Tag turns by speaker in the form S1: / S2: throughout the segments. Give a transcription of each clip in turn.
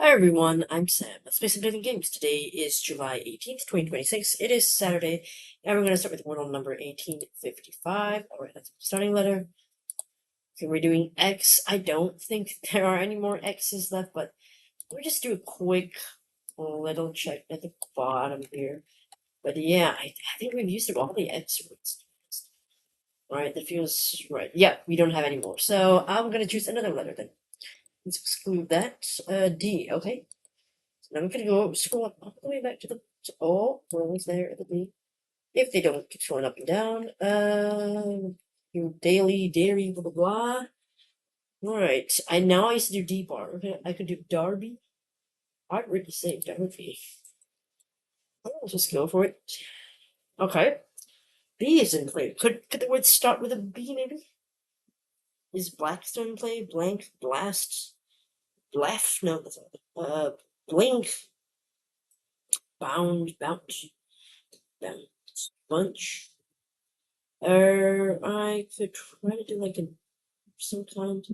S1: Hi everyone, I'm Sam. Let's play some Living Games. Today is July 18th, 2026. It is Saturday, and we're going to start with Wordle number 1855. Alright, that's the starting letter. Okay, we're doing X. I don't think there are any more X's left, but we'll just do a quick little check at the bottom here. But yeah, I think we've used up all the X words. Alright, that feels right. Yeah, we don't have any more. So I'm going to choose another letter then. Let's exclude that. D, okay. Now I'm gonna go scroll up all the way back to the we're almost there at the B. If they don't keep scrolling up and down. Do dairy, blah blah blah. Alright. I used to do D bar. Okay, I could do Darby. I'd really say Darby. I'll just go for it. Okay. B is in play. Could the word start with a B maybe? Is Blackstone in play? Blank, blast, blaff? No, that's not. Blink, bound, bounce, bounce, bunch. I could try to do like some kind.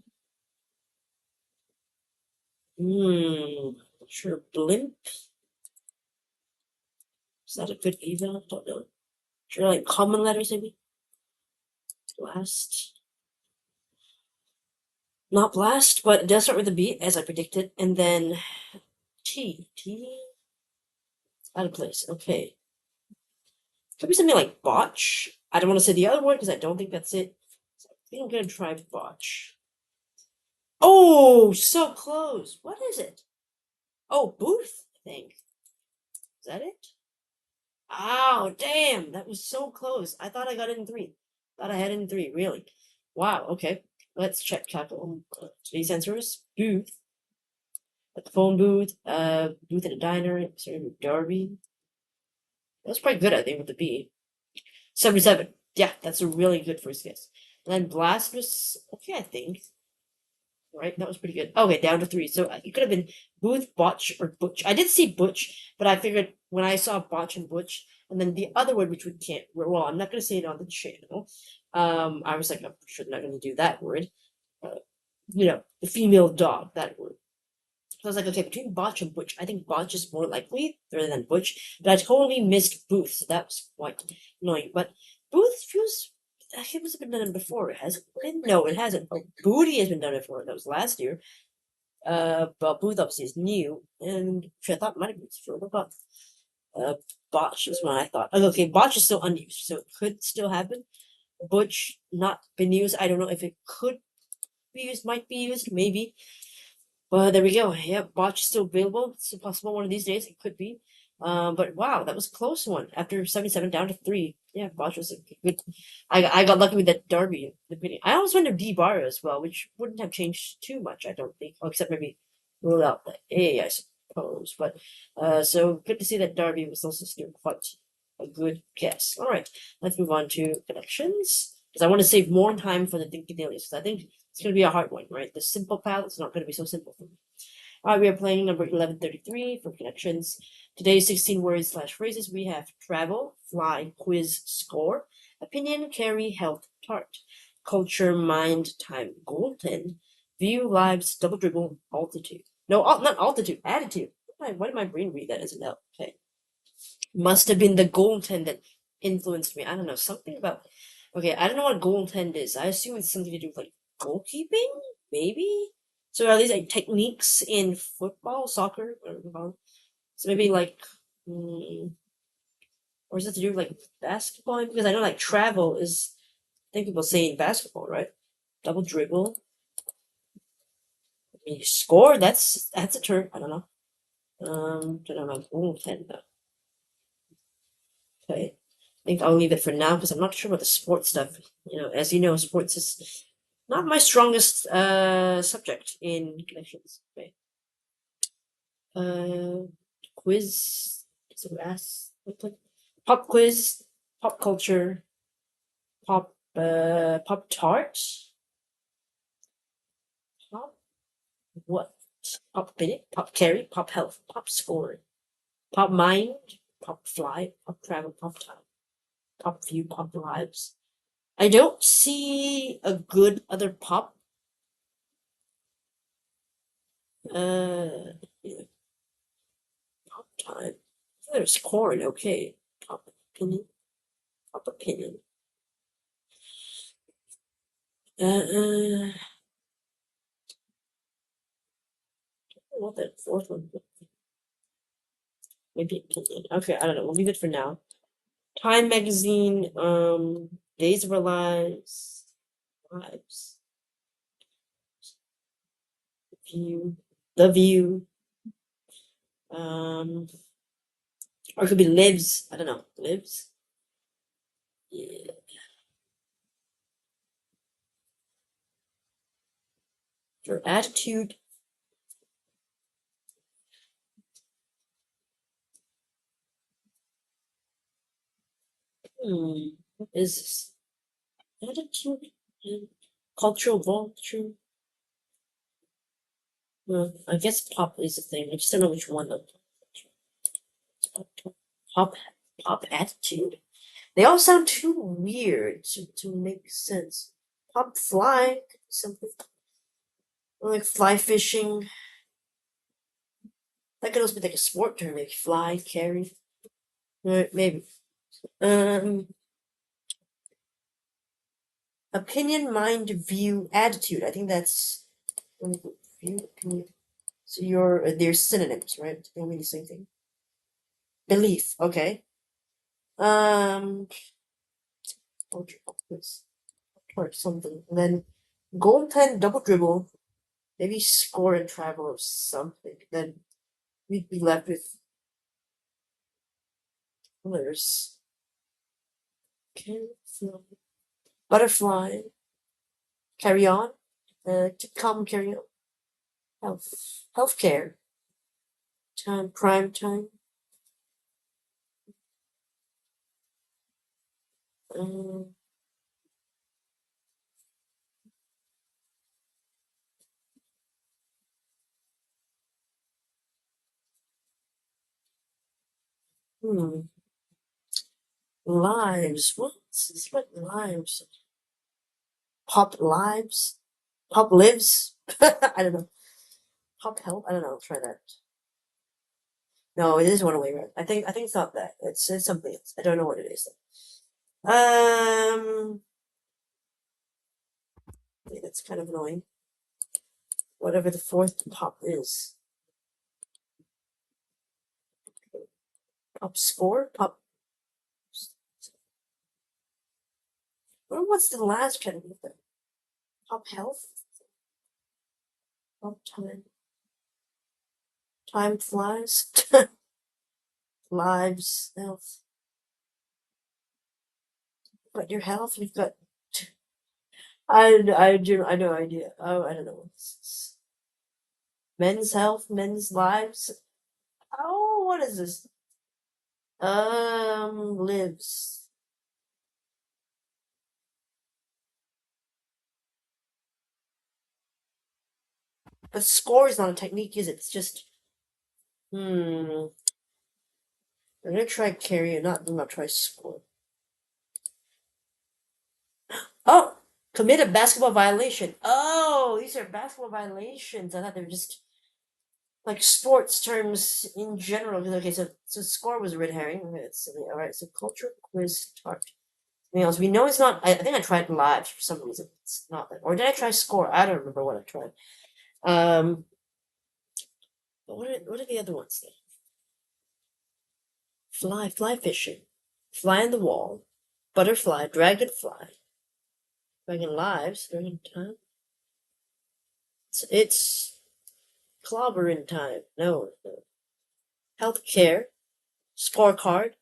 S1: Sure, blimp. Is that a good eval? Don't know. Sure, like common letters maybe. Blast. Not blast, but it does start with a B, as I predicted, and then T. Out of place. Okay. Could be something like botch. I don't want to say the other word because I don't think that's it. So I think I'm gonna try botch. Oh, so close. What is it? Oh, booth, I think. Is that it? Oh, damn. That was so close. I thought I got it in 3. Thought I had it in 3, really. Wow, okay. Let's check capital. Today's answer is booth. At the phone booth, booth at a diner, Derby. That's quite good, I think, with the B. 77. Yeah, that's a really good first guess. And then blast was okay, I think. Right, that was pretty good. Okay, down to 3. So it could have been Booth, Botch, or Butch. I did see Butch, but I figured when I saw Botch and Butch, and then the other word, which we can't, well, I'm not going to say it on the channel. I was like, I'm sure not going to do that word. The female dog, that word. So I was like, okay, between Botch and Butch, I think Botch is more likely rather than Butch, but I totally missed Booth, so that was quite annoying. But Booth feels it must have been done before. It hasn't been? No, it hasn't. Oh, Booty has been done before. That was last year. But Booth obviously is new, and which I thought might have been for but Botch was one I thought. Okay, Botch is still unused, so it could still happen. Butch not been used. I don't know if it could be used, might be used, maybe. But there we go. Yeah, Botch is still available. It's possible one of these days. It could be. But wow, that was a close one. After 77 down to 3. Yeah, Botch was a good. I got lucky with that Derby. I always went to D bar as well, which wouldn't have changed too much, I don't think. except maybe rule out the A, I suppose. But so good to see that Derby was also still quite a good guess. All right, let's move on to connections because I want to save more time for the Thinky Dailies. Because I think it's going to be a hard one, right? The simple path is not going to be so simple for me. All right, we are playing number 1133 for connections. Today's 16 words / phrases. We have travel, fly, quiz, score, opinion, carry, health, tart, culture, mind, time, golden, view, lives, double dribble, altitude. No, not altitude, attitude. Why did my brain read that as an L? Okay. Must have been the goaltend that influenced me. I don't know. Something about. Okay, I don't know what goaltend is. I assume it's something to do with like goalkeeping, maybe. So are these like techniques in football, soccer, so maybe like, or is it to do with like basketball? Because I know like travel is. I think people say in basketball, right? Double dribble. I mean, score. That's a term. I don't know. Don't know about goaltend though. Okay. I think I'll leave it for now because I'm not sure about the sports stuff. As you know, sports is not my strongest subject in connections. Okay. Quiz. So ask pop quiz, pop culture, pop tart, pop what? Pop minute, pop carry, pop health, pop score, pop mind, pop fly, pop travel, pop time, pop view, pop lives. I don't see a good other pop. time. There's corn. Okay. Pop opinion. Pop opinion. What that fourth one? Maybe opinion. Okay, I don't know. We'll leave it for now. Time magazine. Days of Our Lives. Lives. View. The View. Or it could be Lives. I don't know. Lives. Yeah. Your attitude. What is this? Attitude and cultural vulture. Well, I guess pop is a thing. I just don't know which one though. Pop attitude. They all sound too weird to make sense. Pop fly, something like fly fishing. That could also be like a sport term, like fly, carry. Maybe. Opinion, mind, view, attitude. I think that's view, opinion. So they're synonyms, right? They mean the same thing. Belief, okay. Or something. And then goaltend, double dribble, maybe score and travel or something. Then we'd be left with colors. Butterfly, carry on, to come, carry on. Healthcare, time, prime time. Lives. What's what lives? Pop lives? Pop lives? I don't know. Pop help? I don't know. Try that. No, it is one way, right? I think it's not that. It's something else. I don't know what it is. That's kind of annoying. Whatever the fourth pop is. Pop score? Pop. What's the last category? Pop health? Pop time. Time flies. Lives, health. But your health, you've got. I no idea. Oh, I don't know what this is. Men's health, men's lives. Oh, what is this? Lives. But score is not a technique, is it? It's just. I'm gonna try carry, I'm not try score. Oh, commit a basketball violation. Oh, these are basketball violations. I thought they were just like sports terms in general. Okay, so score was a red herring. Okay, all right. So culture quiz tart. Anything else? We know it's not. I think I tried live for some reason. It's not that. Or did I try score? I don't remember what I tried. But what are the other ones? Then? Fly fishing, fly on the wall, butterfly, dragonfly, dragon lives, dragon time. It's clobber in time. No. Healthcare, scorecard.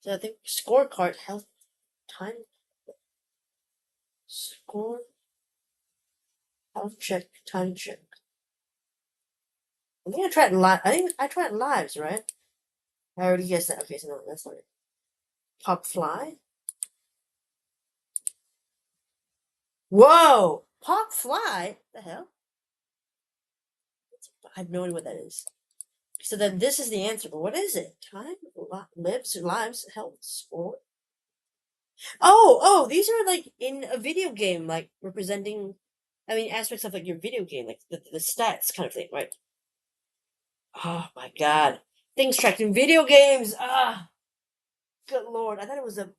S1: So I think scorecard, health, time, score, health check, time check. I think I tried live. I think I tried lives, right? I already guessed that. Okay, so no, that's not it. Pop fly. Whoa! Pop fly? The hell? I have no idea what that is. So then this is the answer, but what is it? Time, lives, health, sport. Oh, these are like in a video game, like representing, I mean, aspects of like your video game, like the stats kind of thing, right? Oh my god. Things tracked in video games. Good lord. I thought it was a.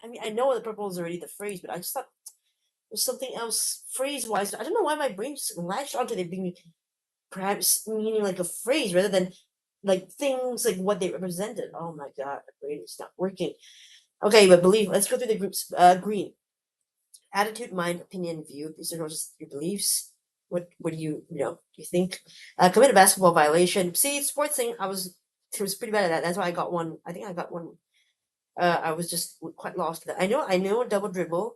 S1: I mean, I know the purple is already the phrase, but I just thought it was something else phrase wise. I don't know why my brain just latched onto it being perhaps meaning like a phrase rather than like things like what they represented. Oh my god, my brain is not working. Okay, but believe. Let's go through the groups. Green. Attitude, mind, opinion, view. These are just your beliefs. What do do you think? Commit a basketball violation. See, sports thing. I was pretty bad at that. That's why I got one. I think I got one. I was just quite lost. I know double dribble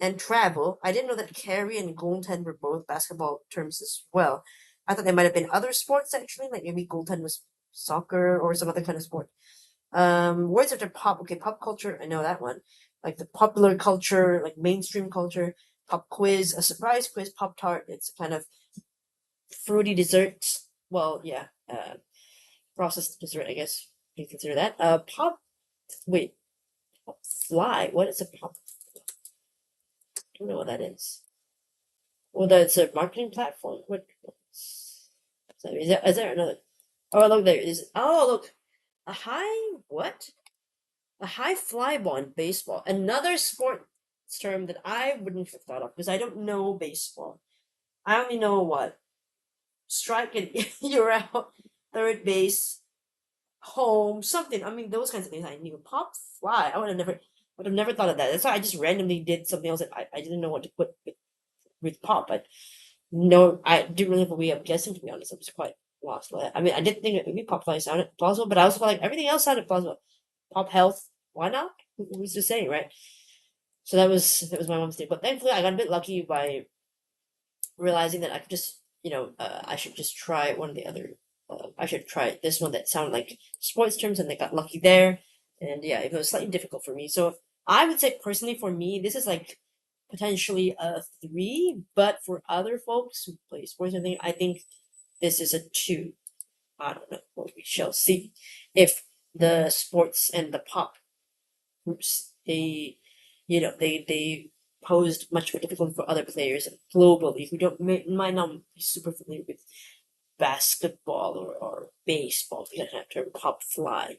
S1: and travel. I didn't know that carry and goaltend were both basketball terms as well. I thought there might have been other sports actually, like maybe goaltend was soccer or some other kind of sport. Words after pop. Okay, pop culture. I know that one. Like the popular culture, like mainstream culture. Pop quiz, a surprise quiz. Pop tart. It's a kind of fruity dessert. Well, yeah, processed dessert, I guess you consider that. Pop. Wait, pop fly. What is a pop? I don't know what that is. Well, that's a marketing platform. What? Is there another? Oh, look, there is. Oh, look, a high what? A high fly ball in baseball. Another sports term that I wouldn't have thought of because I don't know baseball. I only know what strike and you're out, third base, home, something. I mean, those kinds of things I knew. Pop fly. I would have never thought of that. That's why I just randomly did something else that I didn't know what to put with pop. But no, I didn't really have a way of guessing. To be honest, I was quite lost. I mean, I did think that maybe pop fly sounded plausible, but I also felt like everything else sounded plausible. Pop health. Why not? Who's just saying, right? So that was my mom's thing. But thankfully, I got a bit lucky by realizing that I could just, I should just try one of the other. I should try this one that sounded like sports terms, and they got lucky there. And yeah, it was slightly difficult for me. So I would say personally, for me, this is like potentially a 3, but for other folks who play sports and everything, I think this is a 2. I don't know. Well, we shall see if the sports and the pop groups they posed much more difficult for other players globally who might not be super familiar with basketball or baseball. If you don't have to pop fly.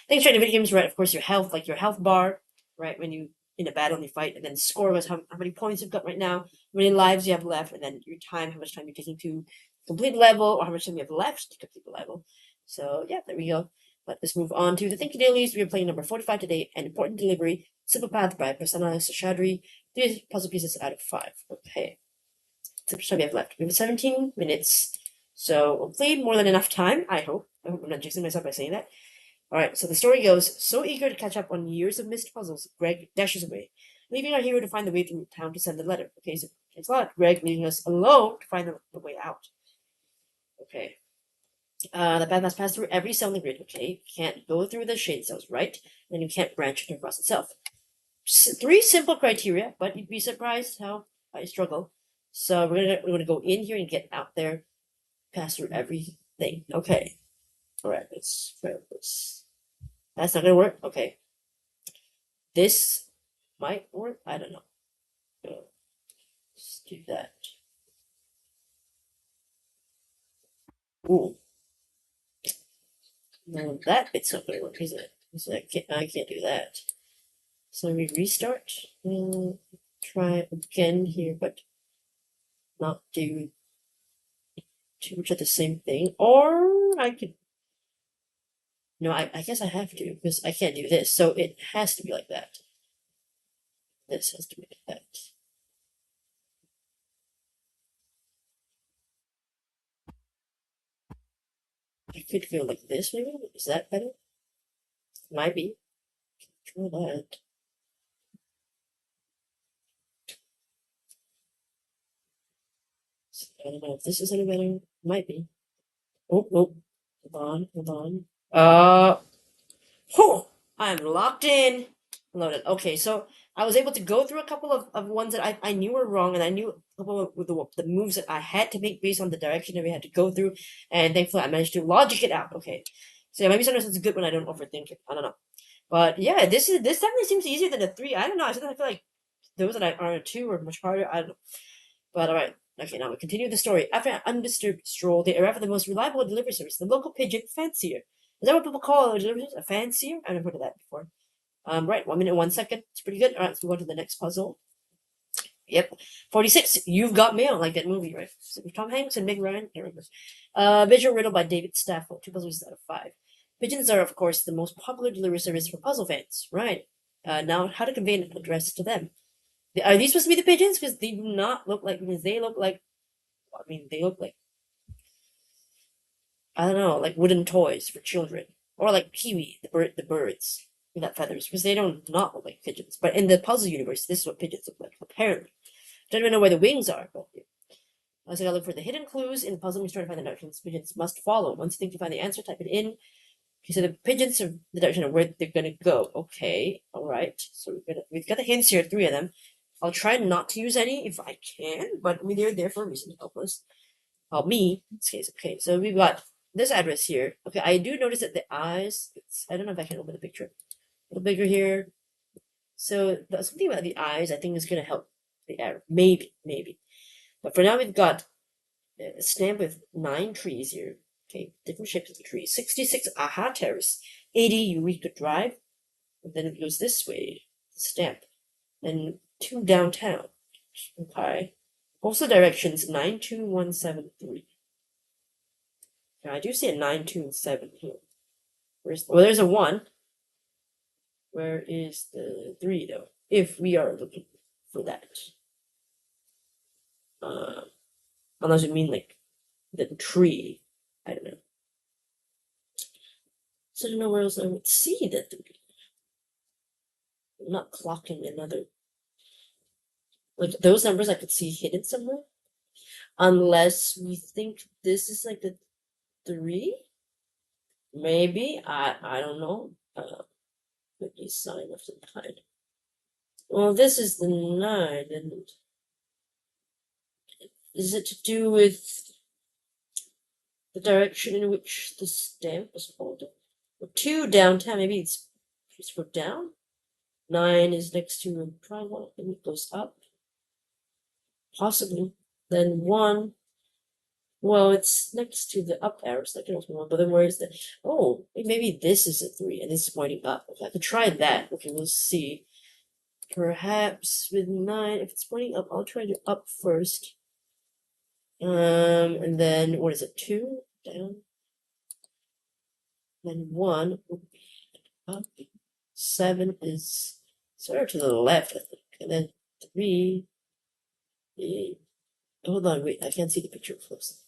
S1: Things trying to video games, right? Of course, your health, like your health bar, right? When you in a battle you fight, and then score was how many points you've got right now, how many lives you have left, and then your time, how much time you're taking to complete the level, or how much time you have left to complete the level. So yeah, there we go. Let us move on to the Thinky Dailies. We are playing number 45 today. An important delivery. Simple path by Prasanna Seshadri. 3 puzzle pieces out of 5. Okay. So how much time we have left? We have 17 minutes. So we'll play more than enough time, I hope. I hope I'm not jinxing myself by saying that. Alright, so the story goes, so eager to catch up on years of missed puzzles, Greg dashes away, leaving our hero to find the way through town to send the letter. Okay, so thanks a lot, Greg, leaving us alone to find the way out. Okay. The path must pass through every cell in the grid. Okay, can't go through the shade cells, right? And you can't branch it across itself. 3 simple criteria, but you'd be surprised how I struggle. So we're gonna go in here and get out there, pass through everything. Okay. Alright, let's try this. That's not gonna work? Okay. This might work? I don't know. Let's do that. Ooh. No, that bit's not gonna work, is it? So I can't do that. So we restart. Try again here, but not do too much of the same thing. Or I could. No, I guess I have to, because I can't do this. So it has to be like that. This has to be like that. I could go like this, maybe? Is that better? Might be. Try that. I don't know if this is any better. Might be. Oh, oh. Hold on. Whew, I'm locked in. Loaded. Okay, so I was able to go through a couple of ones that I knew were wrong, and I knew a couple of the moves that I had to make based on the direction that we had to go through, and thankfully I managed to logic it out. Okay, so yeah, maybe sometimes it's good when I don't overthink it. I don't know, but yeah, this definitely seems easier than a 3. I don't know. I feel like those that are a 2 are much harder. I don't know, but all right. Okay, now we continue the story. After an undisturbed stroll, they arrive at the most reliable delivery service, the local pigeon fancier. Is that what people call a delivery service? A fancier? I've never heard of that before. Right, 1 minute, 1 second. It's pretty good. All right, let's move on to the next puzzle. Yep. 46. You've Got Mail, like that movie, right? So Tom Hanks and Meg Ryan. There it goes. Visual riddle by David Stafford. 2 puzzles out of 5. Pigeons are, of course, the most popular delivery service for puzzle fans. Right. Now, how to convey an address to them? Are these supposed to be the pigeons? Because they do not look like, because they look like, I mean, they look like, I don't know, like wooden toys for children. Or like Kiwi, the birds without feathers. Because they don't not look like pigeons. But in the puzzle universe, this is what pigeons look like, apparently. Don't even know where the wings are, but I gotta look for the hidden clues in the puzzle. We're trying to find the directions pigeons must follow. Once you think you find the answer, type it in. Okay, so the pigeons are the direction of where they're gonna go. Okay, all right. So we've got the hints here, 3 of them. I'll try not to use any if I can, but I mean they're there for a reason to help us. Help me in this case. Okay, so we've got this address here. Okay, I do notice that the eyes. I don't know if I can open the picture. A little bigger here. So something about the eyes I think is gonna help the arrow. Maybe. But for now, we've got a stamp with 9 trees here. Okay, different shapes of the trees. 66 Aha Terrace. 80 Eureka Drive. And then it goes this way. The stamp. Then 2 Downtown. Okay. Also directions 92173. Now, I do see a 927 here. There's a 1. Where is the 3 though? If we are looking for that. Unless you mean like the tree. I don't know. So I don't know where else I would see that 3. I'm not clocking another. Like those numbers I could see hidden somewhere. Unless we think this is like a 3. Maybe. I don't know. Maybe sign of some kind. Well, this is the 9, and is it to do with the direction in which the stamp was holding? Or 2 Downtown, maybe it's for down? 9 is next to a triangle, and it goes up. Possibly. Then 1, well, it's next to the up arrow, so that can also be 1, but then where is the, oh, maybe this is a 3, and this is pointing up. Okay, I could try that. Okay, we'll see. Perhaps with 9, if it's pointing up, I'll try to up first. And then, what is it, 2? Down. Then 1 will be up. 7 is sort of to the left, I think. And then 3, hold on, wait, I can't see the picture close.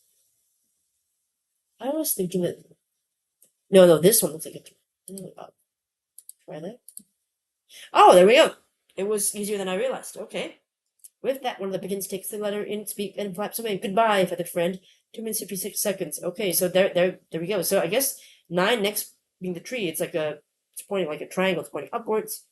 S1: I was thinking that, no, this one looks like a 3. Try that. Oh, there we go. It was easier than I realized. Okay. With that, one of the pigeons takes the letter in, speak, and flaps away. Goodbye, feathered friend. 2 minutes 56 seconds. Okay, so there we go. So I guess 9 next being the tree. It's pointing like a triangle. It's pointing upwards.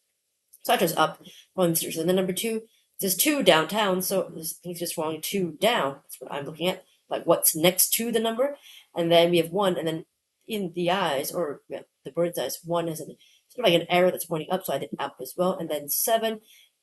S1: So I just up. And then number 2, there's 2 downtown. So this thing's just wrong. 2 down. That's what I'm looking at. Like what's next to the number, and then we have 1, and then in the eyes or the bird's eyes, 1 is sort of like an arrow that's pointing up. So I did up as well, and then 7.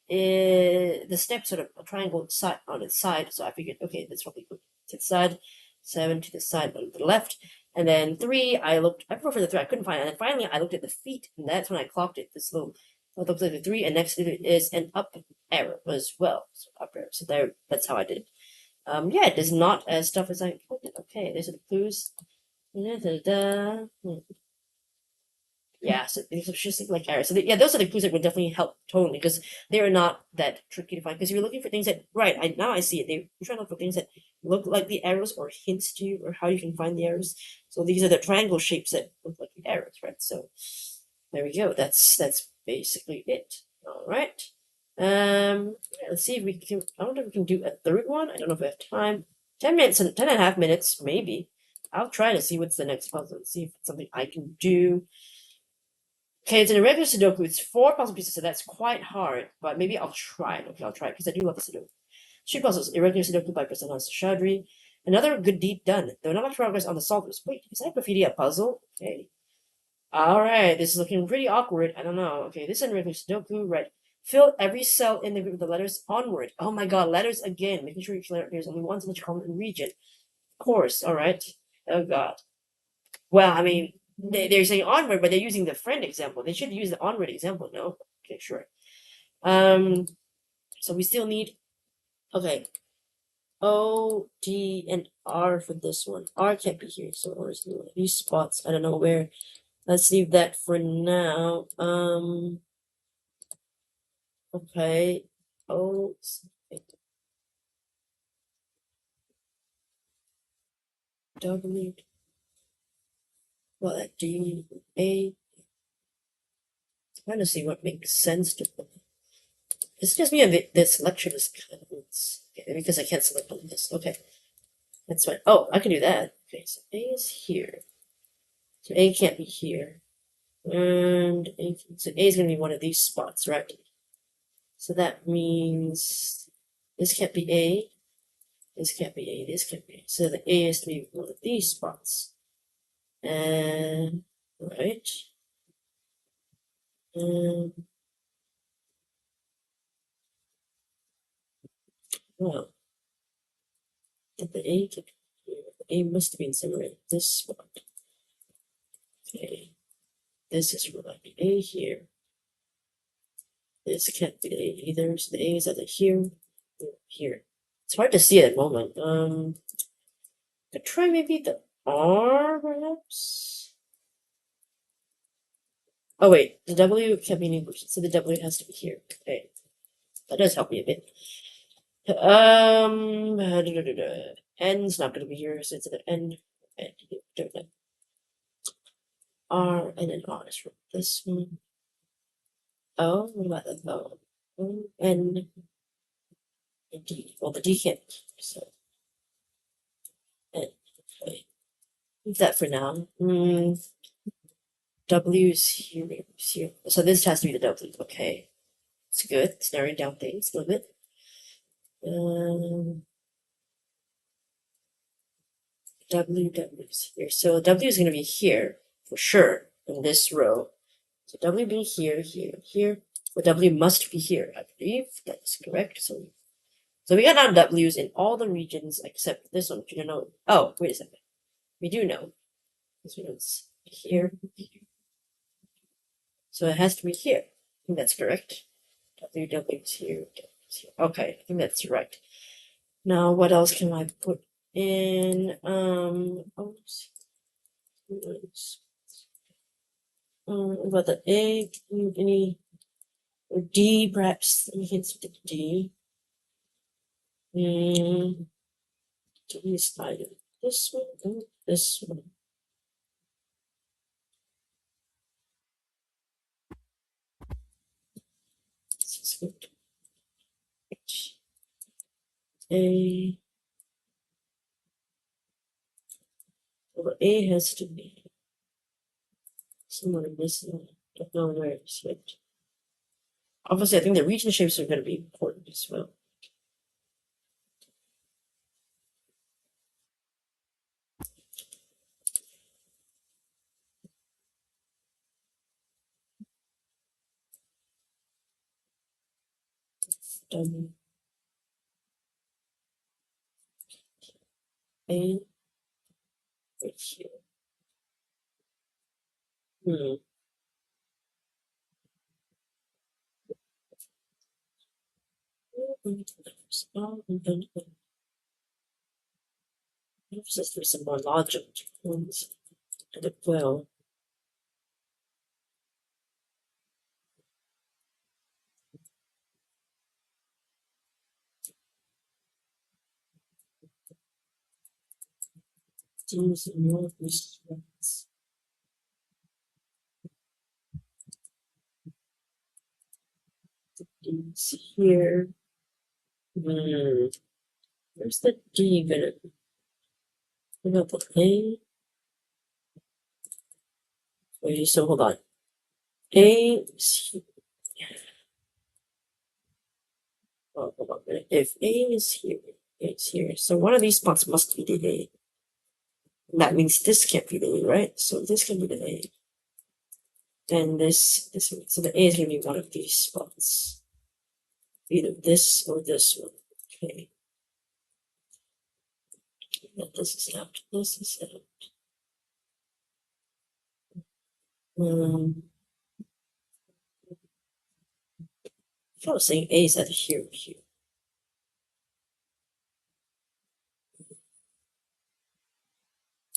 S1: The step sort of a triangle side on its side, so I figured, okay, that's probably good to the side. 7 to the side on the left, and then 3. I prefer for the 3. I couldn't find it, and then finally I looked at the feet, and that's when I clocked it. This little, it looks like the 3, and next to it is an up arrow as well. So up arrow. So that's how I did it. Yeah, it is not as tough as I expected. Okay, there's the clues. Yeah, so these are just like arrows. So yeah, those are the clues that would definitely help totally, because they are not that tricky to find. Because you're looking for things that, right? Now I see it. You're trying to look for things that look like the arrows or hints to you or how you can find the arrows. So these are the triangle shapes that look like the arrows, right? So there we go. That's basically it. All right. Let's see if we can. I don't know if we can do a third one. I don't know if we have time. 10 minutes and 10.5 minutes, maybe. I'll try to see what's the next puzzle and see if it's something I can do. Okay, it's an irregular Sudoku. It's 4 puzzle pieces, so that's quite hard. But maybe I'll try it. Okay, I'll try it because I do love the Sudoku. Street puzzles, irregular Sudoku by Prasanna Seshadri. Another good deed done. Though not much progress on the solvers. Wait, is that graffiti a puzzle? Okay. Alright, this is looking pretty awkward. I don't know. Okay, this is an irregular Sudoku, right? Fill every cell in the group with the letters onward. Oh my god, letters again. Making sure each letter appears only once in each column and region. Of course, alright. Oh god. Well, I mean, they're saying onward, but they're using the friend example. They should use the onward example, no? Okay, sure. So we still need, okay, O, D, and R for this one. R can't be here, so R is one of these spots. I don't know where. Let's leave that for now. Okay. O, W, well, D, A. Trying to see what makes sense to them. It's just me and this lecture is kind of, okay, because I can't select on this. Okay. That's fine. Oh, I can do that. Okay, so A is here. So A can't be here. And A, so A is going to be one of these spots, right? So that means this can't be A. This can't be A. This can't be A. So the A is to be one of these spots. And, right. And, well, if the A can be here, the A must have been somewhere in this spot. Okay. This is what be A here. This can't be A either. So the A is either here or here. It's hard to see at the moment. Could try maybe the R perhaps. Oh wait, the W can't be in English, so the W has to be here. Okay, that does help me a bit. N's not gonna be here, so it's an N. Don't know. R and then R is from this one. Oh, what about the O? N and D. Well, the D can't. So N. Okay. Leave that for now. W is here. Here. So this has to be the W. Okay. It's good. It's narrowing down things a little bit. W is here. So W is going to be here for sure in this row. So W being here, here, here. But W must be here, I believe. That's correct. So we got now W's in all the regions except this one, which you don't know. Oh, wait a second. We do know. This one is here, here. So it has to be here. I think that's correct. W is here, W is here. Okay, I think that's right. Now, what else can I put in? About the A, any, or D, perhaps. Let me hit D. D is either this one or this one. This is good. A. Well, A has to be somewhere in this one. I don't know where it's yet. Obviously, I think the region shapes are going to be important as well. W. A. Right here. There's some more logic ones and it will. Use more restraints. D's here. Where's the D gonna be? What about the A? Wait, so hold on. A is here. Oh, hold on a minute. If A is here, A is here. So one of these spots must be the A. And that means this can't be the A, right? So this can be the A. And this, so the A is gonna be one of these spots. Either this or this one. Okay. This is out. This is out. I was saying A is either here or here.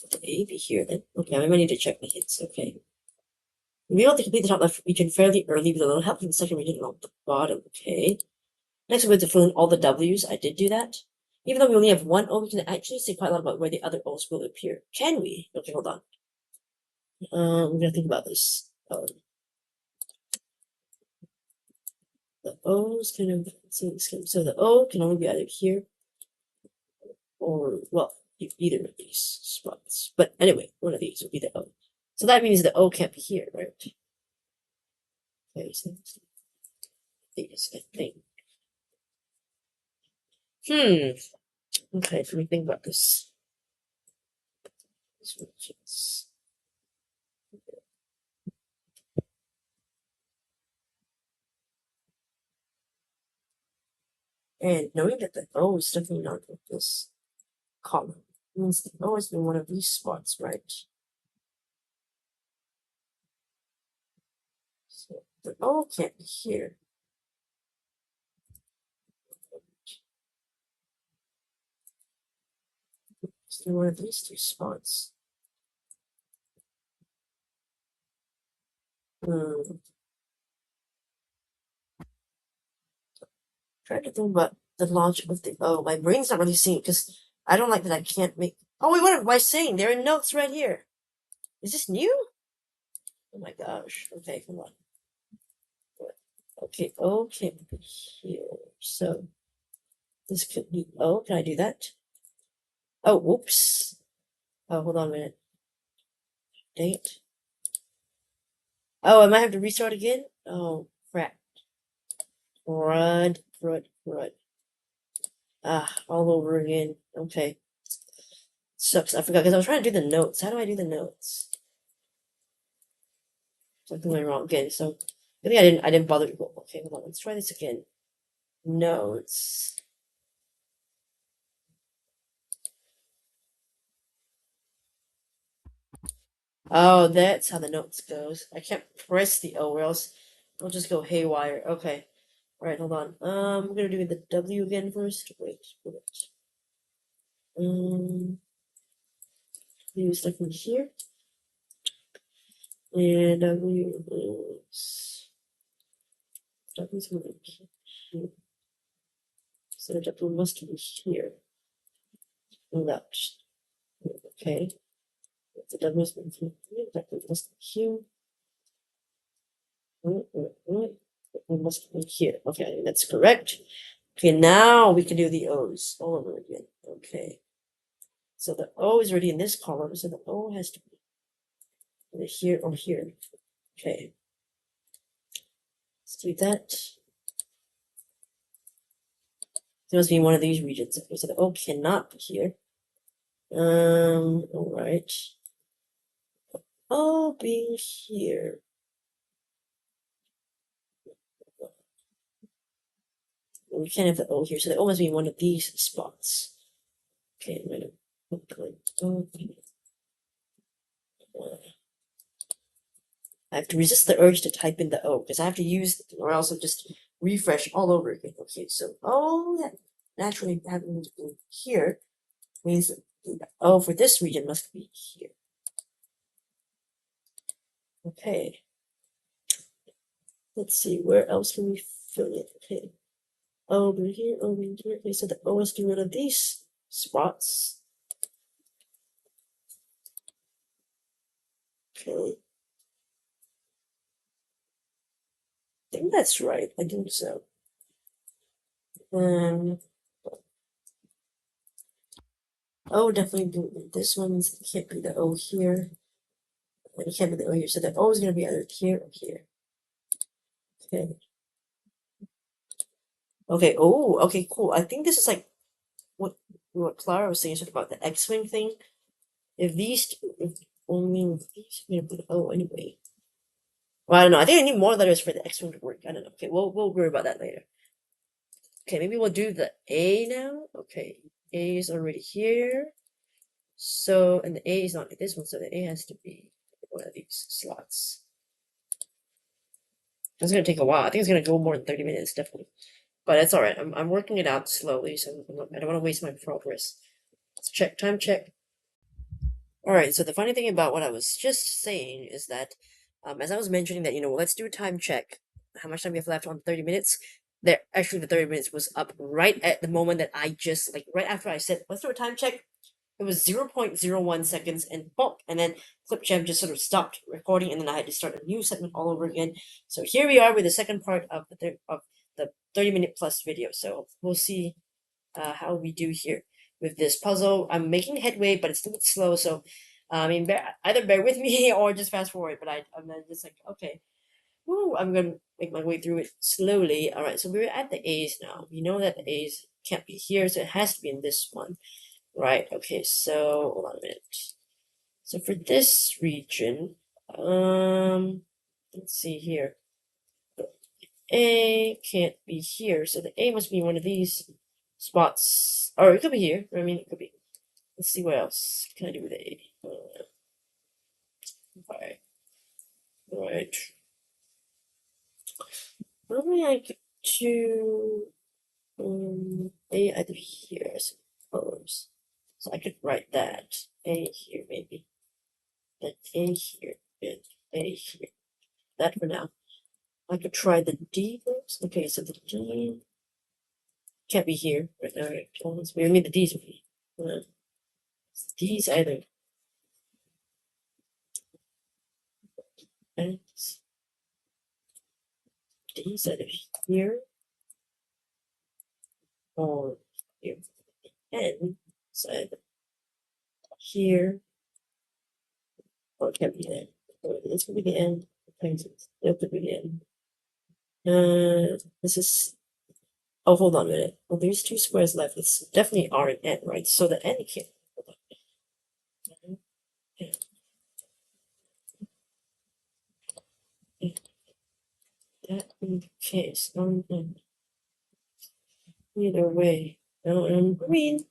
S1: Would A be here then? Okay, I might need to check my hits. Okay. We'll be able to complete the top left region fairly early with a little help from the second region along the bottom. Okay. Next, we have to fill in all the W's. I did do that. Even though we only have one O, we can actually say quite a lot about where the other O's will appear. Can we? Okay, hold on. I'm gonna think about this. The O's kind of so the O can only be either here or well, either of these spots. But anyway, one of these would be the O. So that means the O can't be here, right? Okay, so these, I think. Okay, let me think about this. And knowing that the O is definitely not in this column means the O is in one of these spots, right? So the O can't be here. It's in one of these two spots. Trying to think about the logic of the O. My brain's not really seeing because I don't like that I can't make. Oh wait, what am I saying? There are notes right here. Is this new? Oh my gosh. Okay, come on. Okay, O can't be here. So this could be O. Can I do that? Oh, whoops. Oh, hold on a minute. Dang it. Oh, I might have to restart again? Oh, crap. Crud. Ah, all over again. Okay. Sucks. I forgot because I was trying to do the notes. How do I do the notes? Something went wrong again. So I think I didn't bother to go. Okay, hold on. Let's try this again. Notes. Oh, that's how the notes goes. I can't press the O or else it'll just go haywire. Okay. Alright, hold on. I'm gonna do the W again first. Wait. Do stuff in here. And W is W's gonna be here. So the W must be here. Left. Okay. The W must be here. W must be here. It must be here. Okay, that's correct. Okay, now we can do the O's all over again. Okay. So the O is already in this column, so the O has to be either here or here. Okay. Let's do that. There must be one of these regions. Okay, so the O cannot be here. Alright. O being here. We can't have the O here, so the O must be in one of these spots. Okay, I'm gonna put O. I have to resist the urge to type in the O because I have to use, or else I'll just refresh all over again. Okay, so O that naturally having to be here means that the O for this region must be here. Okay. Let's see, where else can we fill it? Okay. Over here, over here. Okay, so the O must be one of these spots. Okay. I think that's right. I think so. O definitely do this one. It can't be the O here. And it can't be the O here. So the O is going to be either here or here. Okay. Okay. Oh, okay, cool. I think this is like what Clara was saying about the X-Wing thing. If these, if only these are going to be the O anyway. Well, I don't know. I think I need more letters for the X-Wing to work. I don't know. Okay, we'll worry about that later. Okay, maybe we'll do the A now. Okay, A is already here. So, and the A is not this one, so the A has to be one of these slots. It's gonna take a while. I think it's gonna go more than 30 minutes, definitely. But it's alright. I'm working it out slowly, so I don't want to waste my progress. Let's check, time check. Alright, so the funny thing about what I was just saying is that, as I was mentioning that, let's do a time check. How much time we have left on 30 minutes? There, actually, the 30 minutes was up right at the moment that I just, like, right after I said, let's do a time check. It was 0.01 seconds and pop, and then ClipChamp just sort of stopped recording, and then I had to start a new segment all over again. So here we are with the second part of the 30-minute plus video. So we'll see how we do here with this puzzle. I'm making headway, but it's a bit slow. So I mean, either bear with me or just fast forward. But I'm then just like, okay, woo, I'm gonna make my way through it slowly. All right, so we're at the A's now. We know that the A's can't be here, so it has to be in this one. Right, okay, so hold on a minute. So for this region, let's see here. A can't be here, so the A must be one of these spots. Or it could be here. I mean, it could be. Let's see what else can I do with A. Alright. Right. Probably I could do A either here, I suppose. So I could write that. A here, maybe. Then A here, and A here. That for now. I could try the D first. Okay, so the D can't be here. Alright, I mean the D's would be. D's either. And D's either here or here. N is either here or it can't be there. This could be the N. It could be the N. This is. Oh, hold on a minute. Well, there's two squares left. It's definitely R and N, right? So the N can't. Hold on. That in the case. Either way. No, and green.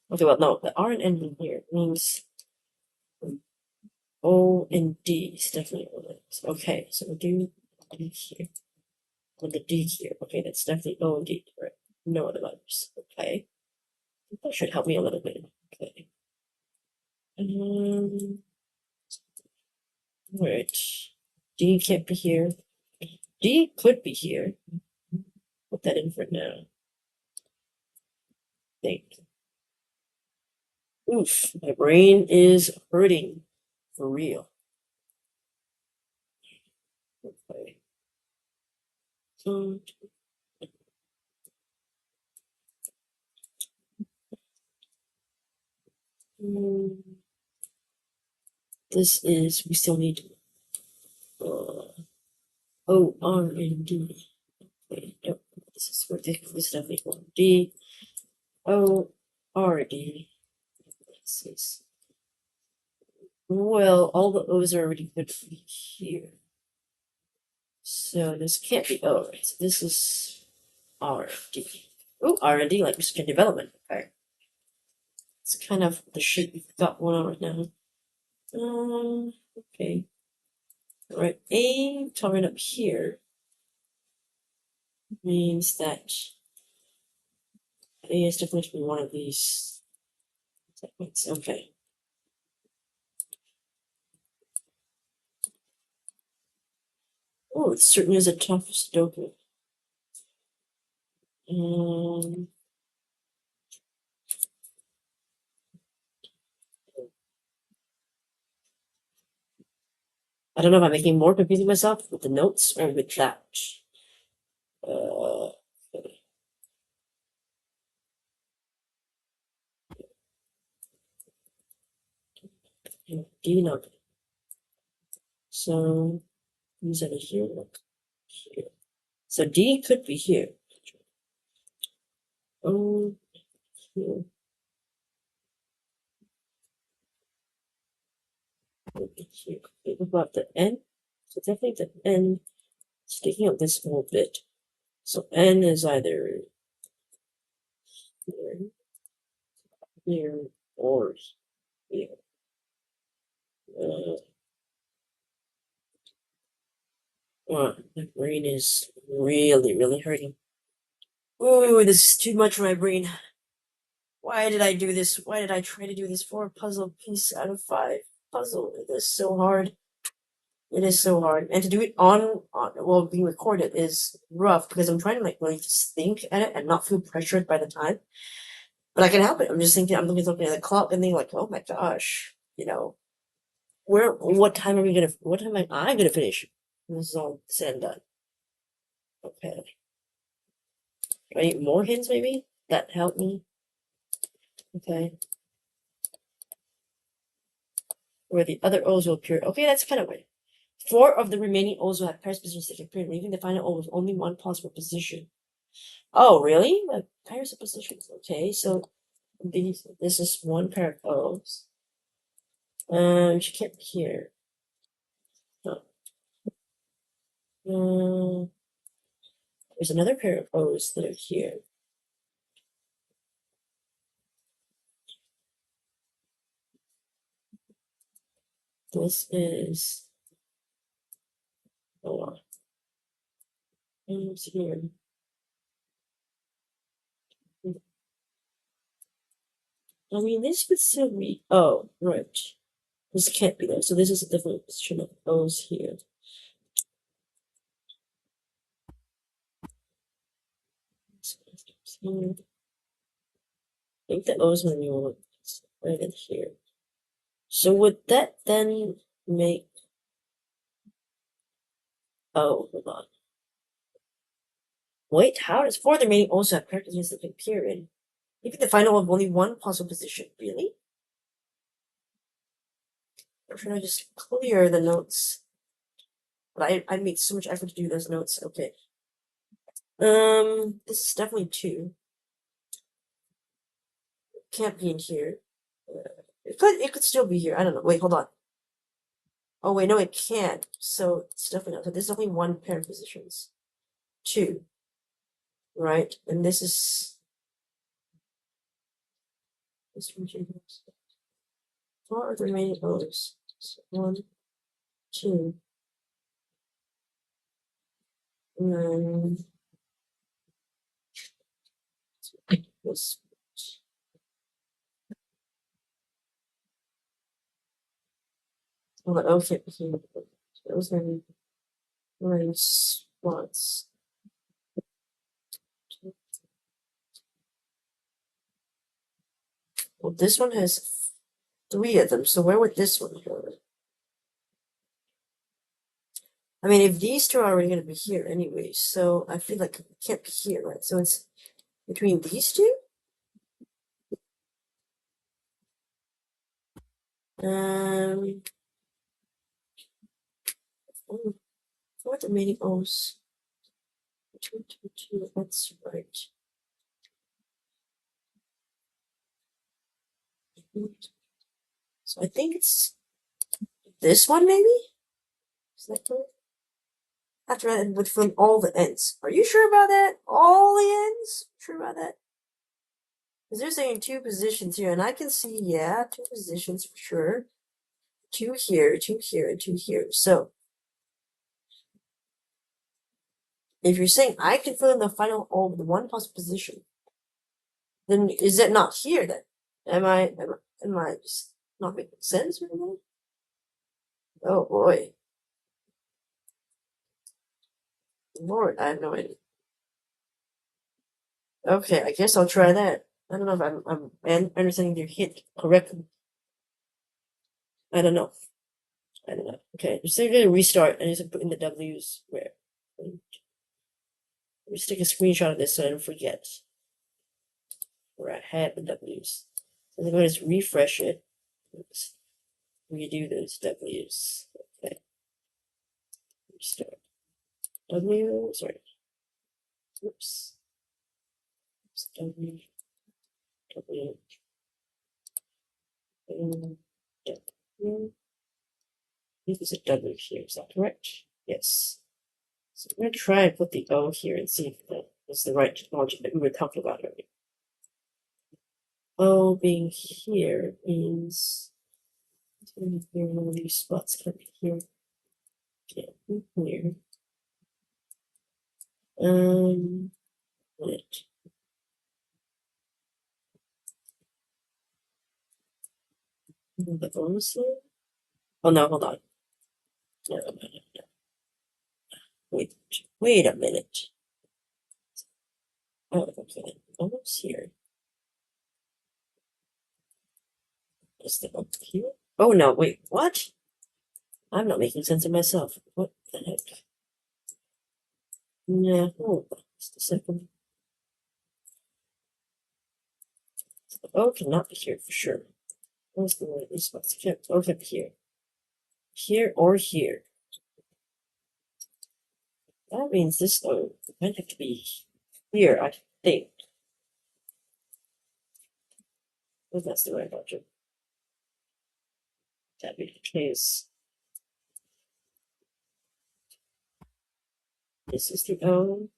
S1: Okay, well, no, the R and N in here means O and D is definitely one of those. Okay, so we'll do D here. With the D here. Okay, that's definitely O and D, right? No other letters. Okay. That should help me a little bit. Okay. Alright. D can't be here. D could be here. Put that in for now. Think. Oof, my brain is hurting for real. Okay. This is, we still need O, R, and D. Wait, no, this is this definitely one. D, O, R, D. This is, well, all the O's are already good to be here. So this can't be O, right? So this is R, D. Oh, R and D, like research and development. Okay. It's kind of the shit we've got one on right now. Okay. All right, A coming up here means that A is definitely one of these segments. Okay. Oh, it certainly is a tough Sudoku. I don't know if I'm making more confusing myself with the notes or with that. Okay. D not. So these are here. Look here. So D could be here. Oh, here. Here. What about the N? So definitely the N sticking out this little bit. So N is either here or here. Wow, my brain is really hurting. Oh, this is too much for my brain. Why did I do this? Why did I try to do this 4 puzzle piece out of 5 puzzle? It is so hard. It is so hard. And to do it well, being recorded is rough because I'm trying to like really just think at it and not feel pressured by the time. But I can help it. I'm just thinking, I'm looking at the clock and thinking like, oh my gosh, what time am I gonna finish? This is all said and done. Okay. Do I need more hints maybe? That help me? Okay. Where the other O's will appear. Okay, that's kind of weird. 4 of the remaining O's will have pairs positions that can appear, leaving the final O with only one possible position. Oh, really? Pairs of positions. Okay, so this is one pair of O's. She can't be here. No. There's another pair of O's that are here. This is O's here. I mean, this would still be. Oh, right. This can't be there. So this is a different position of O's here. I think the O's going to be right in here. So would that then make... Oh, hold on. Wait, how does 4 the remaining also have characters that can appear in? Maybe the final of only one possible position. Really? Or should I just clear the notes? But I made so much effort to do those notes. Okay. This is definitely 2. Can't be in here. It could still be here. I don't know. Wait, hold on. Oh wait, no, it can't. So it's definitely not. So there's only one pair of positions. 2. Right? And this is 4 of the remaining O's. 1, 2. And then this. Oh, okay. Those are right spots. Well, this one has 3 of them, so where would this one go? I mean, if these 2 are already going to be here anyway, so I feel like it can't be here, right? So it's between these 2? For the remaining O's. 2, 2, 2, that's right. So I think it's this one, maybe? Is that correct? After that, it would fill all the ends. Are you sure about that? All the ends? Sure about that? Because they're saying 2 positions here, and I can see, yeah, 2 positions for sure. 2 here, 2 here, and 2 here. So, if you're saying I can fill in the final O with one possible position, then is it not here then? Am I just not making sense or anything? Oh boy. Lord, I have no idea. Okay, I guess I'll try that. I don't know if I'm understanding your hint correctly. I don't know. Okay, just gonna restart and just put in the W's where. Let's take a screenshot of this so I don't forget where I had the W's. So I'm gonna just refresh it. Oops. Redo those W's. Okay. Restart. Sorry. Oops. W. W. W. I think there's a W here, is that correct? Yes. So I'm going to try and put the O here and see if that is the right logic that we were talking about earlier. O being here means here, one of these spots can be here. Yeah, here. Wait. The O's here? Oh no, hold on. No. Wait a minute. Oh, okay. Almost here. Is the O here? Oh no, wait, what? I'm not making sense of myself. What the heck? Yeah, hold on just a second. The O cannot be here for sure. Where's the one of these spots? O can be here. Here or here. That means this O might have to be here, I think. If that's the right logic. That'd be the case. This is the O.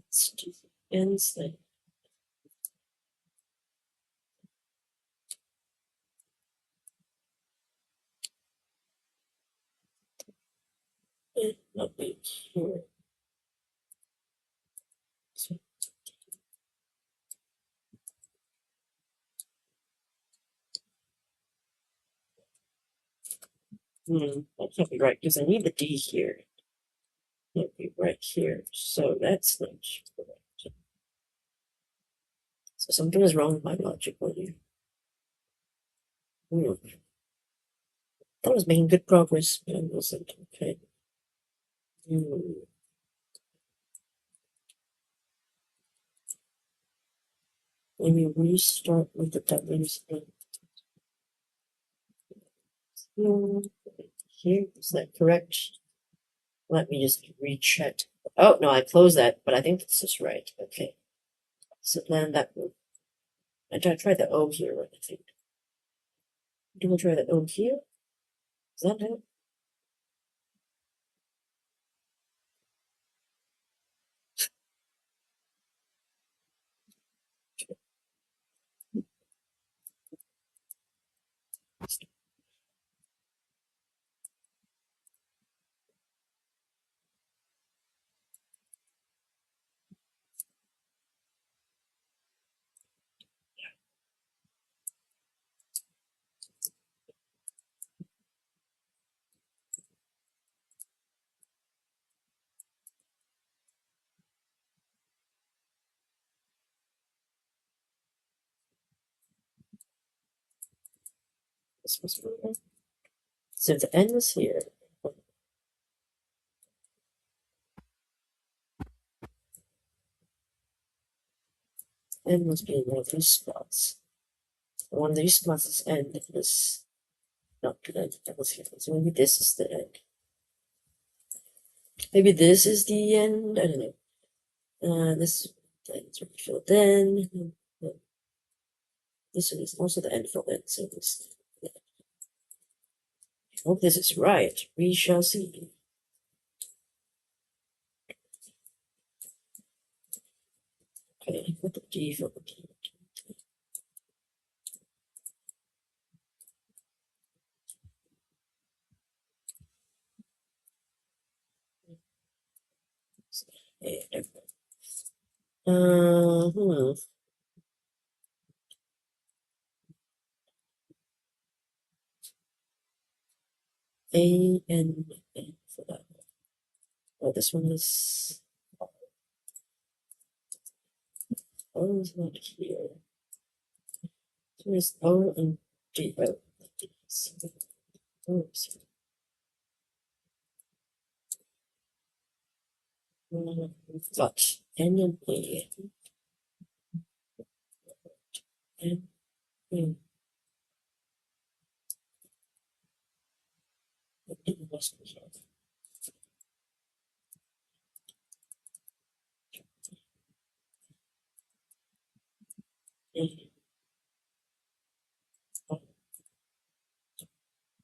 S1: Let's do the ends thing. It not be here. So, that can't be right because I need the D here. Can't be right here. So that's not correct. So something is wrong with my logic here. That was making good progress, but I wasn't. Okay. Let me restart with the Dailies. Here, is that correct? Let me just recheck. Oh, no, I closed that, but I think this is right. Okay. So then that will. I try the O here, I think. Do I try the O here? Is that it? This was right. So the N is here. N must be in one of these spots. One of these spots is N. This not good. That was here. So maybe this is the end. Maybe this is the end. I don't know. This is filled in. This is also the end filled in. So this. I hope this is right. We shall see. Okay, put the G for the T. A N N for that one. Oh, this one is. O is not here. So there's O and D. Oh, oops. Got N and A. N,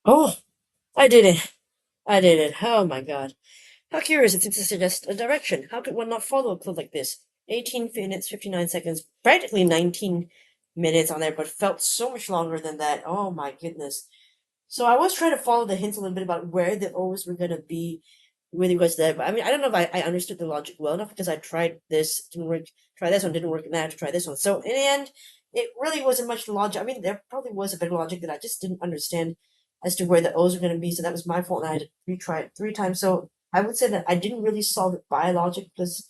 S1: Oh, I did it. I did it. Oh my god. How curious it seems to suggest a direction. How could one not follow a clue like this? 18 minutes, 59 seconds, practically 19 minutes on there, but felt so much longer than that. Oh my goodness. So I was trying to follow the hints a little bit about where the O's were gonna be with regards to that. But I mean, I don't know if I understood the logic well enough because I tried this, didn't work, try this one, didn't work, and then I had to try this one. So in the end, it really wasn't much logic. I mean, there probably was a bit of logic that I just didn't understand as to where the O's were gonna be. So that was my fault, and I had to retry it 3 times. So I would say that I didn't really solve it by logic because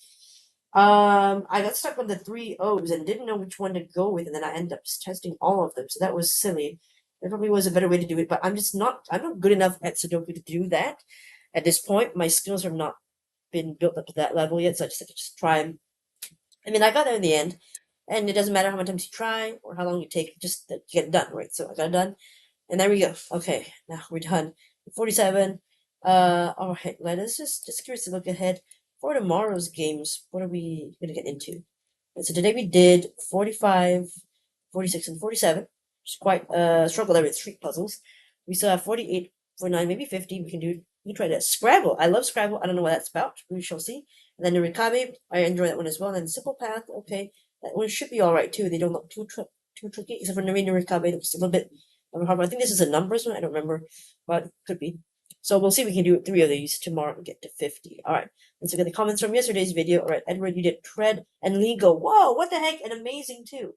S1: I got stuck on the 3 O's and didn't know which one to go with, and then I ended up testing all of them. So that was silly. There probably was a better way to do it, but I'm not good enough at Sudoku to do that. At this point, my skills have not been built up to that level yet, so I just have to just try and I mean I got there in the end. And it doesn't matter how many times you try or how long you take, just to get it done, right? So I got it done. And there we go. Okay, now we're done. 47. Alright, let us just curious to look ahead for tomorrow's games. What are we gonna get into? And so today we did 45, 46, and 47. Which is quite struggle there with street puzzles. We still have 48, 49, maybe 50. We can try that. Scrabble. I love Scrabble. I don't know what that's about. We shall see. And then the Rikabe, I enjoy that one as well. And then Simple Path, okay. That one should be alright too. They don't look too tricky, except for Narina Rikabe, looks a little bit hard. I think this is a numbers one. I don't remember, but could be. So we'll see if we can do 3 of these tomorrow and get to 50. Alright. Let's look at the comments from yesterday's video. Alright, Edward, you did tread and legal. Whoa, what the heck? And amazing too.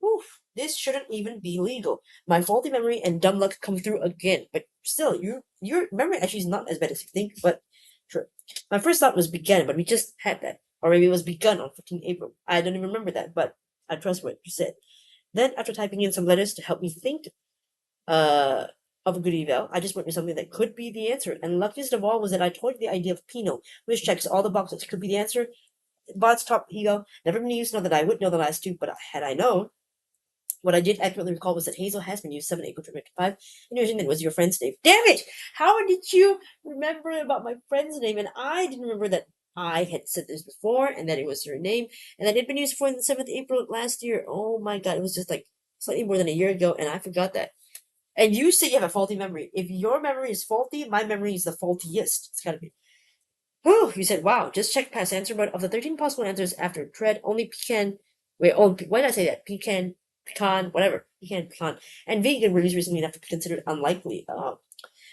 S1: Oof, this shouldn't even be legal. My faulty memory and dumb luck come through again. But still, your memory actually is not as bad as you think, but sure. My first thought was began, but we just had that. Or maybe it was begun on 15 April. I don't even remember that, but I trust what you said. Then, after typing in some letters to help me think uh, of a good eval, I just went with something that could be the answer. And luckiest of all was that I toyed with the idea of Pinot, which checks all the boxes. Could be the answer. Bot's top eval. Never been used, not that I would know the last two, but had I known, what I did accurately recall was that Hazel has been used 7 April 2025, and your name was your friend's name. Damn it! How did you remember about my friend's name? And I didn't remember that I had said this before, and that it was her name, and that it had been used for the 7th April last year. Oh my god, it was just like slightly more than a year ago, and I forgot that. And you say you have a faulty memory. If your memory is faulty, my memory is the faultiest. It's gotta be. Whew, you said, wow, just check past answer, but of the 13 possible answers after tread, only pecan. Wait, oh, why did I say that? Pecan, whatever. Pecan. And vegan were used recently enough to be considered unlikely.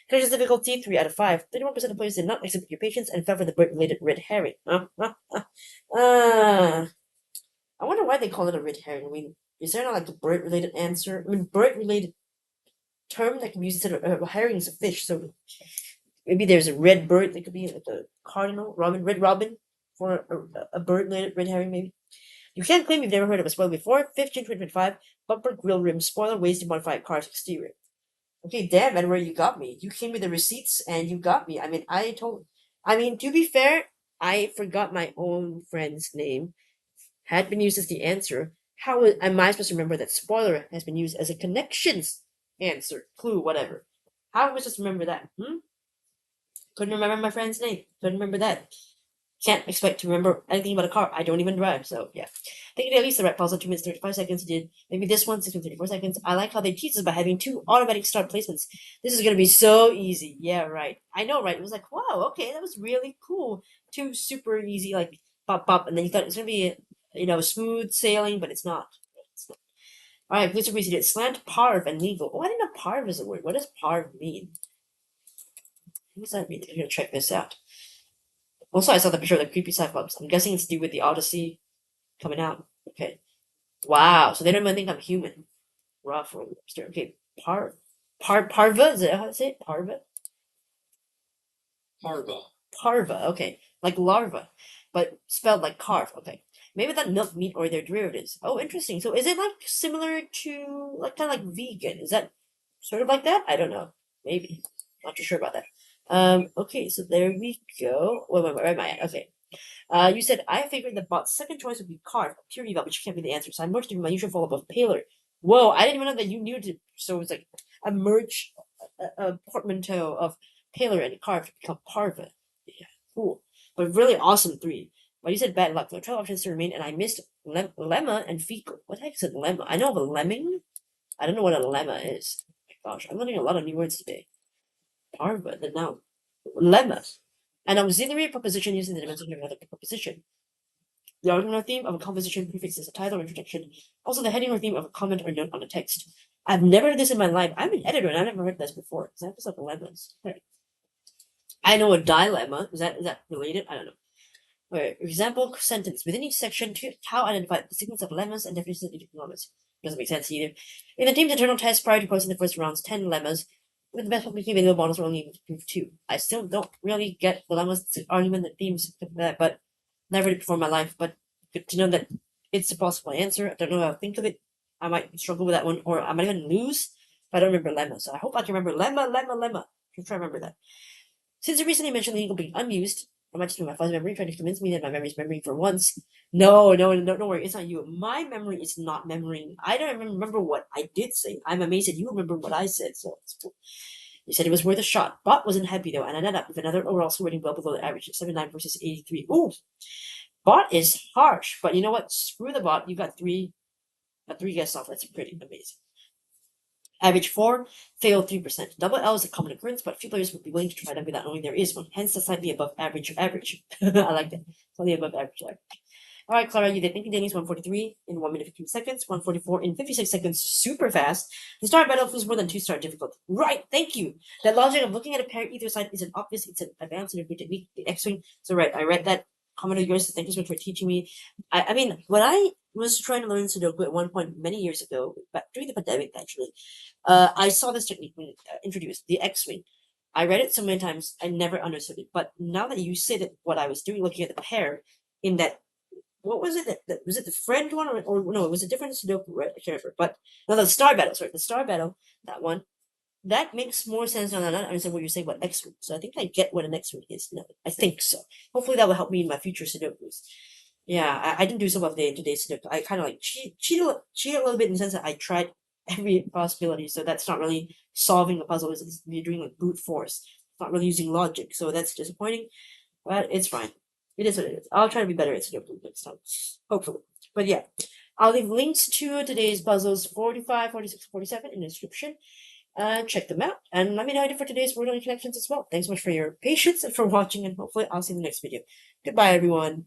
S1: Conditions difficulty 3 out of 5. 31% of players did not exhibit your patience and fell for the bird related red herring. I wonder why they call it a red herring. I mean, is there not like a bird related answer? I mean, bird related term that can be used instead of herring is a fish, so maybe there's a red bird that could be like a cardinal, red robin for a bird related red herring, maybe. You can't claim you've never heard of a spoiler before. 15 2025, bumper grill rim spoiler, ways to modify a car's exterior. Okay, damn, Edward, you got me. You came with the receipts and you got me. I mean, to be fair, I forgot my own friend's name. Had been used as the answer. How am I supposed to remember that spoiler has been used as a connections answer, clue, whatever? How am I supposed to remember that? Couldn't remember my friend's name. Couldn't remember that. Can't expect to remember anything about a car. I don't even drive, so yeah. They did at least the right pause at 2 minutes 35 seconds. Did maybe this one 6 minutes 34 seconds. I like how they teach us by having 2 automatic start placements. This is gonna be so easy. Yeah, right. I know, right? It was like, wow, okay, that was really cool. 2 super easy, like pop pop, and then you thought it was gonna be smooth sailing, but it's not. All right, please repeat it. Slant, parv, and legal. Oh, I didn't know parv is a word. What does parv mean? What does that mean? I'm gonna check this out. Also, I saw the picture of the creepy Cyclops. I'm guessing it's due with the Odyssey coming out. Okay. Wow. So they don't even think I'm human. Rough or lobster. Okay. Parva? Is that how to say it? Parva? Parva. Okay. Like larva, but spelled like carve. Okay. Maybe that milk, meat, or their derivatives. Oh, interesting. So is it like similar to like kind of like vegan? Is that sort of like that? I don't know. Maybe. Not too sure about that. Okay. So there we go. Wait. Where am I at? Okay. You said I figured the bot's second choice would be carve, pure evil, which can't be the answer. So I merged it with my usual follow-up of paler. Whoa, I didn't even know that you knew to. So it's like a merge, a portmanteau of paler and carved to become parva. Yeah, cool. But really awesome 3. But you said bad luck. There are 12 options to remain, and I missed lemma and fecal. What the heck is a lemma? I know of a lemming. I don't know what a lemma is. Oh my gosh, I'm learning a lot of new words today. Parva, the noun. Lemma. An auxiliary proposition using the dimension of another proposition. The argument or theme of a composition prefixes a title or introduction. Also, the heading or theme of a comment or note on a text. I've never heard this in my life. I'm an editor and I've never heard this before. Examples of dilemmas. I know a dilemma. Is that related? I don't know. For example, sentence. Within each section, how identify the sequence of lemmas and definitions of each lemmas. Doesn't make sense either. In the team's internal test prior to posting the first round's 10 lemmas, with the best publicly available models were only able to prove 2. I still don't really get the lemmas argument that themes that, but never did before in my life. But good to know that it's a possible answer. I don't know how to think of it. I might struggle with that one, or I might even lose. But I don't remember lemma, so I hope I can remember lemma. I'm try to remember that. Since I recently mentioned legal being unused, I might just be my fuzzy memory trying to convince me that my memory is memory for once. No, don't worry. It's not you. My memory is not memorying. I don't even remember what I did say. I'm amazed that you remember what I said, so it's cool. You said it was worth a shot. Bot wasn't happy though, and I ended up with another overall score rating well below the average of 79 versus 83. Ooh, bot is harsh, but you know what? Screw the bot. You got three guests off. That's pretty amazing. Average 4, fail 3%. Double L is a common occurrence, but few players would be willing to try them without knowing there is one. Hence, the slightly above average of average. I like that. Slightly above average. All right, Clara, you did Thinky Dailies 143 in 1 minute 15 seconds, 144 in 56 seconds, super fast. The star battle feels more than 2-star difficult. Right, thank you. That logic of looking at a pair either side isn't obvious. It's an advanced and technique, the X-Wing. So, right, I read that comment of yours. Thank you so much for teaching me. I mean, when I was trying to learn Sudoku at one point many years ago, but during the pandemic, actually, I saw this technique introduced, the X-Wing. I read it so many times, I never understood it. But now that you say that what I was doing, looking at the pair, in that, what was it? Was it the friend one, or no? It was a different Sudoku, right? I can't remember. But no, the Star Battle. Sorry, the Star Battle. That one. That makes more sense now that I understand what you're saying about X-Wing. So I think I get what an X-Wing is now. I think so. Hopefully that will help me in my future Sudokus. Yeah, I didn't do so well today in today's Sudoku. I kind of like cheat a little bit in the sense that I tried every possibility. So that's not really solving the puzzle. You're doing like brute force. Not really using logic. So that's disappointing. But it's fine. It is what it is. I'll try to be better at Sudoku next time. Hopefully. But yeah. I'll leave links to today's puzzles 45, 46, 47 in the description. Check them out. And let me know how you did for today's Wordle connections as well. Thanks so much for your patience and for watching, and hopefully I'll see you in the next video. Goodbye, everyone.